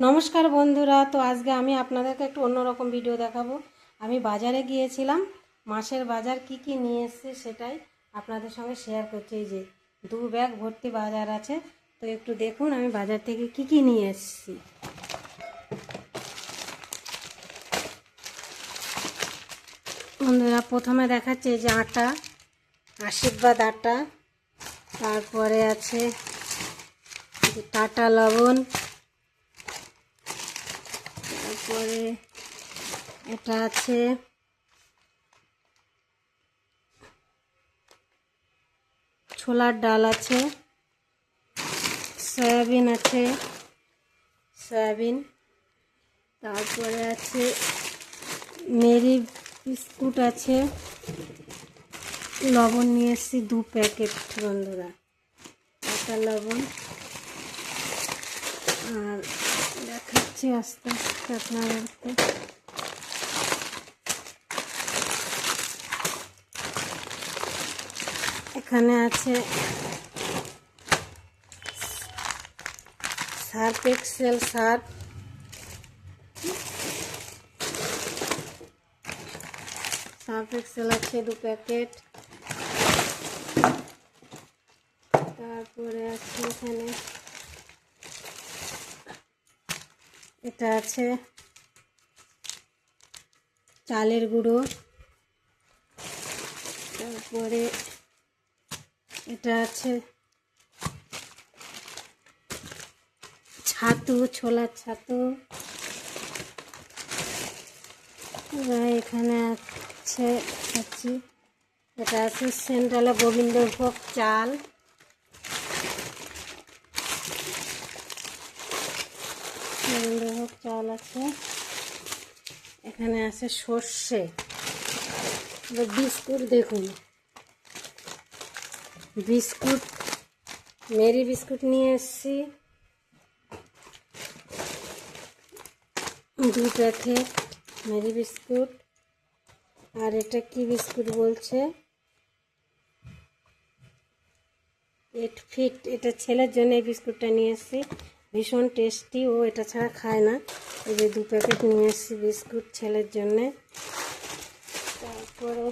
নমস্কার বন্ধুরা। তো আজকে আমি আপনাদেরকে একটু অন্যরকম ভিডিও দেখাবো। আমি বাজারে গিয়েছিলাম, মাছের বাজার কি কি নিয়ে এসেছি সেটাই আপনাদের সঙ্গে শেয়ার করছি। এই যে 2 ব্যাগ ভর্তি বাজার আছে, তো একটু দেখুন আমি বাজার থেকে কি কি নিয়ে এসেছি। বন্ধুরা প্রথমে দেখাচ্ছে এই যে আটা, আশীর্বাদ আটা, তারপরে আছে টাটা লবণ, তারপরে এটা আছে ছোলার ডাল আছে, সয়াবিন আছে, সয়াবিন, তারপরে আছে মেরি বিস্কুট আছে, লবণ নিয়ে এসেছি 2 প্যাকেট বন্ধুরা, একটা লবণ। আর দেখাচ্ছি আস্তে আস্তে আপনাদেরকে। এখানে আছে Surf Excel Surf, Surf Excel আছে 2 প্যাকেট। তারপরে আছে এখানে এটা আছে চালের গুঁড়ো, তারপরে এটা আছে ছাতু, ছোলার ছাতু। এখানে আছে এটা আছে সেন্ট্রালে গোবিন্দভোগ চাল, গোবিন্দভোগ চাল আছে। এখানে আছে সর্ষে। বিস্কুট দেখুন, বিস্কুট মেরি বিস্কুট নিয়ে এসেছি 2 প্যাকেট মেরি বিস্কুট। আর এটা কি বিস্কুট বলছে, 8 ফিট, এটা ছেলের জন্য এই বিস্কুটটা নিয়ে এসেছি, ভীষণ টেস্টি, ও এটা ছাড়া খায় না। এই যে 2 প্যাকেট নিয়ে এসেছি বিস্কুট ছেলের জন্যে। তারপরে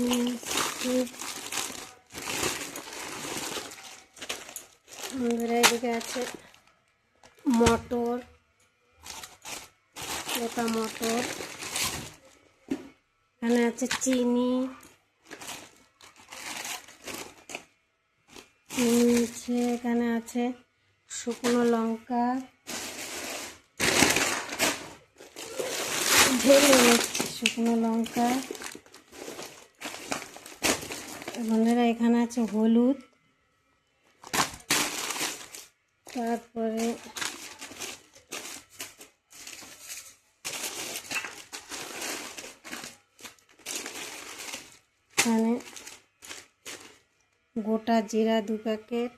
নিয়ে এসেছি বন্ধুরা, এদিকে আছে মটর, গোটা মটর, এখানে আছে চিনি, এখানে আছে শুকনো লঙ্কা, ঢেলে নিচ্ছি শুকনো লঙ্কা। বন্ধুরা এখানে আছে হলুদ, তারপরে এখানে গোটা জিরা 2 প্যাকেট,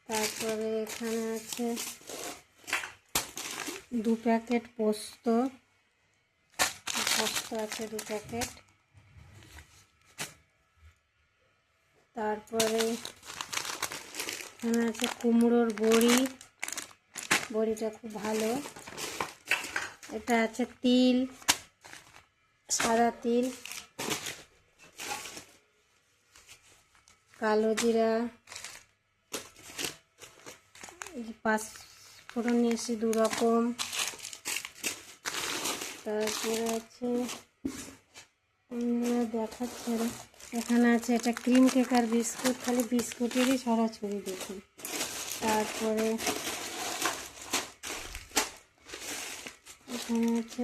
তারপরে এখানে আছে 2 প্যাকেট পোস্ত, আছে 2 প্যাকেট। তারপরে এখানে আছে কুমড়োর বড়ি, বড়িটা খুব ভালো। এটা আছে তিল, সাদা তিল, কালো জিরা, 5 ফোড়ন নিয়ে এসেছি 2 রকম। তারপরে আছে দেখাচ্ছে, এখানে আছে এটা ক্রিম কেকার বিস্কুট, খালি বিস্কুটেরই ছড়াছড়ি দেখুন। তারপরে এখানে আছে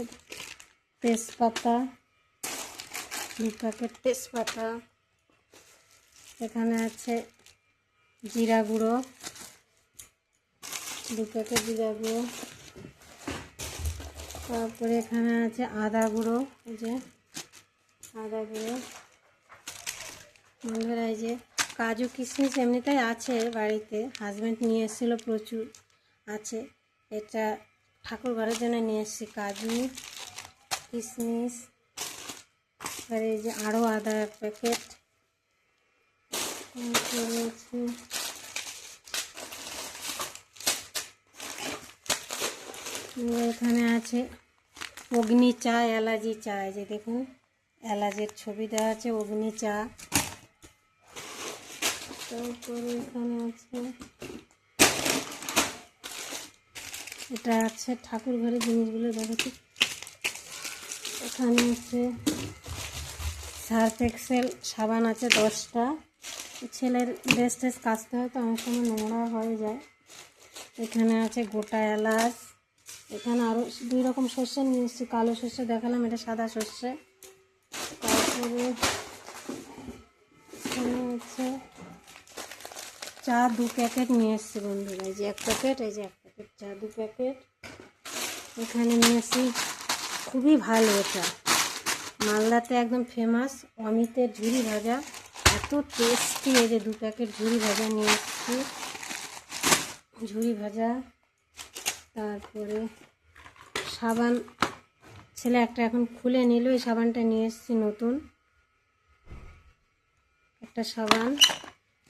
তেজপাতা, 2 প্যাকেট তেজপাতা। এখানে আছে জিরা গুঁড়ো, 2 প্যাকেট জিরা গুঁড়ো। তারপরে এখানে আছে আদা গুঁড়ো, এই যে আদা গুঁড়ো। বন্ধুরা এই যে কাজু কিশমিশ এমনিতেই আছে বাড়িতে, হাজব্যান্ড নিয়ে এসেছিলো, প্রচুর আছে। এটা ঠাকুর ঘরের জন্য নিয়ে এসেছি কাজু কিশমিশ। আর এই যে আরও আদা 1 প্যাকেট। তারপরে আছে এখানে আছে অগ্নি চা, এলাচি চা। এই যে দেখুন এলাচের ছবি দেওয়া আছে, অগ্নি চা। তারপরে এখানে আছে, এটা আছে ঠাকুর ঘরের জিনিসগুলো দেখাচ্ছি। এখানে আছে সার্ফ এক্সেল সাবান আছে 10টা। ছেলের ড্রেস ট্রেস কাচতে হয় তো অনেক সময় নোংরা হয়ে যায়। এখানে আছে গোটা এলাচ। এখানে আরও 2 রকম সর্ষে নিয়ে এসেছি, কালো সর্ষে দেখালাম, এটা সাদা সর্ষে। তারপরে এখানে আছে চা 2 প্যাকেট নিয়ে এসেছি বন্ধুরা। এই যে 1 প্যাকেট, এই যে 1 প্যাকেট চা 2 প্যাকেট। এখানে নিয়ে এসেছি, খুবই ভালো এটা, মালদাতে একদম ফেমাস অমিতের ঝুরি ভাজা, এত টেস্টি। এই যে 2 প্যাকেট ঝুরি ভাজা নিয়ে এসেছি, ঝুরি ভাজা। তারপরে সাবান, ছেলে একটা এখন খুলে নিল, এই সাবানটা নিয়ে এসেছি নতুন একটা সাবান।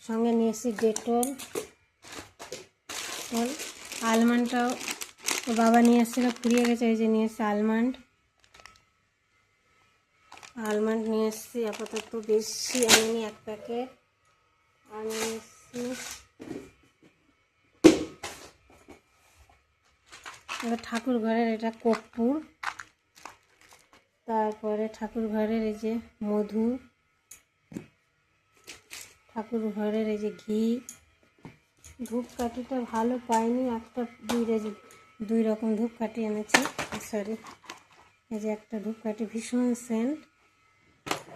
সঙ্গে নিয়ে এসেছি ডেটল। আলমন্ডটাও তো বাবা নিয়ে এসেছিলো, ফুরিয়ে গেছে, এই যে নিয়ে এসেছি আলমন্ড। আলমন্ড নিয়ে এসেছি, আপাতত বেশি আনিনি, 1 প্যাকেট। আর নিয়ে এসেছি ঠাকুর ঘরের এটা কর্পূর। তারপরে ঠাকুর ঘরের এই যে মধু, ঠাকুর ঘরের এই যে ঘি। ধূপকাঠিটা ভালো পাইনি, একটা 2 রকম ধূপকাঠি এনেছি, সরি। এই যে একটা ধূপকাঠি ভীষণ সেন্ট,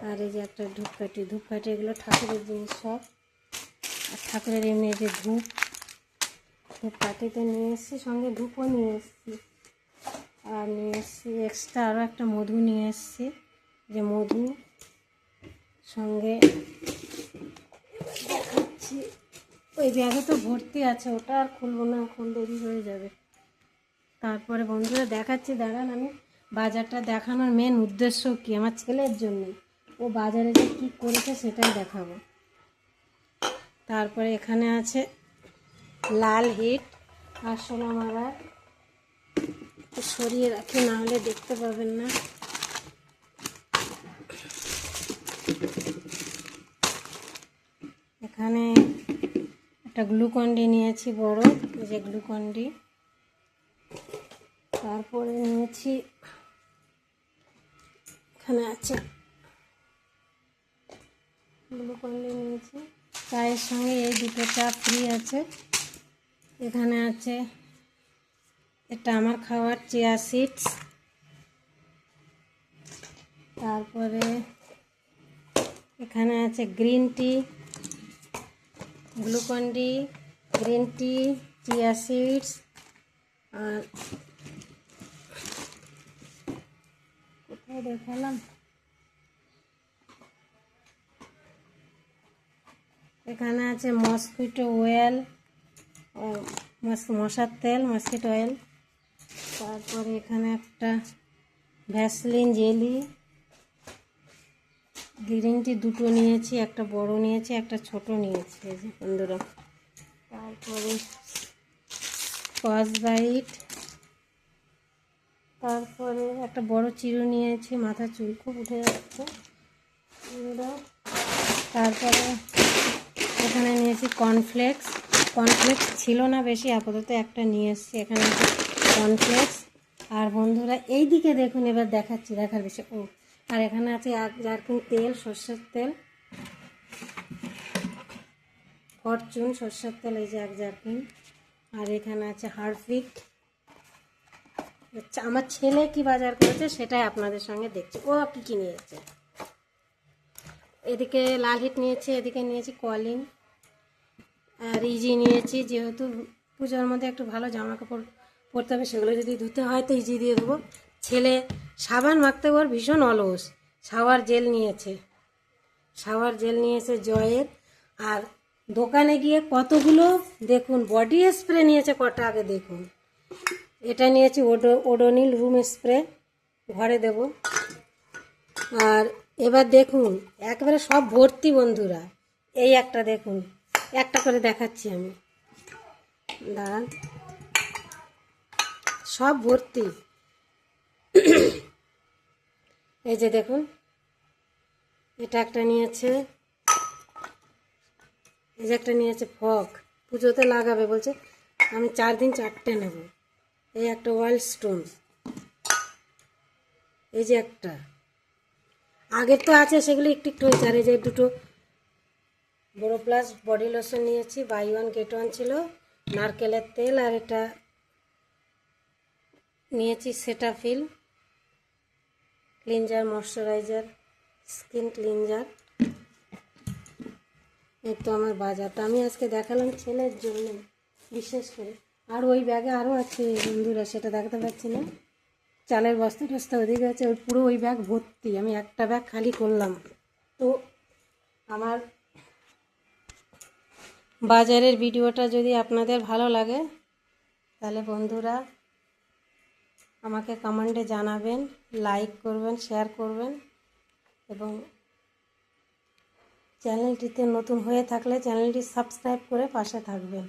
আর এই যে একটা ধূপকাঠি এগুলো ঠাকুরের জিনিস সব। আর ঠাকুরের এমনি যে ধূপকাঠিতে নিয়ে এসেছি, সঙ্গে ধূপও নিয়ে এসেছি। আর নিয়ে এসেছি এক্সট্রা আরও একটা মধু নিয়ে এসেছি, যে মধু সঙ্গে দেখাচ্ছি। ওই ব্যাগে তো ভর্তি আছে, ওটা আর খুলবো না, এখন দেরি হয়ে যাবে। তারপরে বন্ধুরা দেখাচ্ছি, দাঁড়ান, আমি বাজারটা দেখানোর মেন উদ্দেশ্য কি, আমার ছেলের জন্য, ও বাজারে যে কী করেছে সেটাই দেখাবো। তারপরে এখানে আছে লাল হিট আর সোনা মারা, সরিয়ে রাখি না হলে দেখতে পাবেন না। এখানে একটা গ্লুকন-ডি নিয়েছি বড়, এই যে গ্লুকন-ডি। তারপরে নিয়েছি, এখানে আছে গ্লুকন-ডি নিয়েছি, চায়ের সঙ্গে এই 2টো চা ফ্রি আছে। এখানে আছে, এটা আমার খাওয়ার চিয়া সিডস। তারপরে এখানে আছে green tea, Glucon D, green tea, chia seeds. আর কোথায় দেখালাম, এখানে আছে মসকিটো অয়েল, মশার তেল, মসকিটো অয়েল। তারপরে এখানে একটা ভ্যাসলিন জেলি। গ্রিন টি 2টো নিয়েছি, একটা বড় নিয়েছি, একটা ছোট নিয়েছি, এই যে বন্ধুরা। তারপরে স্কচব্রাইট। তারপরে একটা বড় চিরু নিয়েছি, মাথা চুল খুব উঠে যাচ্ছে। তারপরে এখানে নিয়েছি কর্নফ্লেক্স। কর্নফ্লেক্স ছিল না বেশি, আপাতত একটা নিয়ে এসেছি। এখানে আছে কর্নফ্লেক্স। আর বন্ধুরা এই দিকে দেখুন, এবার দেখাচ্ছি, দেখার বিষয়। আর এখানে আছে 1 জারকিন তেল, সর্ষের তেল, ফরচুন সর্ষের তেল, এই যে 1 জারকিন। আর এখানে আছে হারপিক। আচ্ছা, আমার ছেলে কি বাজার করেছে সেটাই আপনাদের সঙ্গে দেখছি, ও কী কী নিয়েছে। এদিকে লাল হিট নিয়েছি, এদিকে নিয়েছি কলিন আর ইজি নিয়েছি, যেহেতু পুজোর মধ্যে একটু ভালো জামা কাপড় পরতে হবে, সেগুলো যদি ধুতে হয় তো ইজি দিয়ে দেবো। ছেলে সাবান মাখতে ওর ভীষণ অলস, শাওয়ার জেল নিয়েছে জয়ের। আর দোকানে গিয়ে কতগুলো দেখুন বডি স্প্রে নিয়েছে, কটা আগে দেখুন। এটা নিয়েছি ওডোনিল রুম স্প্রে, ঘরে দেব। আর এবার দেখুন একেবারে সব ভর্তি বন্ধুরা, এই একটা দেখুন, একটা করে দেখাচ্ছি আমি, দাঁড়ান, সব ভর্তি। এই যে দেখুন, এটা একটা নিয়েছে, এই যে একটা নিয়েছে ফগ, পুজোতে লাগাবে বলছে, আমি 4 দিন 4টে নেব। এই একটা ওয়াইল্ড স্টোন, এই যে একটা, আগের তো আছে সেগুলো একটু একটু হয়েছে। আর এই যে দুটো বড় প্লাস বডি লোশন নিয়েছি, বাই ওয়ান গেট ওয়ান ছিল, নারকেলের তেল, আর এটা নিয়েছি Cetaphil cleanser moisturiser skin cleanser. এই তো আমার বাজার, তো আমি আজকে দেখালাম ছেলের জন্য বিশেষ করে। আর ওই ব্যাগে আরও আছে বন্ধুরা, সেটা দেখাতে পারছি না, চালের বস্তা টস্তা ওদিকে আছে, ওই পুরো ওই ব্যাগ ভর্তি, আমি একটা ব্যাগ খালি করলাম। তো আমার বাজারের ভিডিওটা যদি আপনাদের ভালো লাগে তাহলে বন্ধুরা আমাকে কমেন্টে জানাবেন, লাইক করবেন, শেয়ার করবেন, এবং চ্যানেলটিতে নতুন হয়ে থাকলে চ্যানেলটি সাবস্ক্রাইব করে পাশে থাকবেন।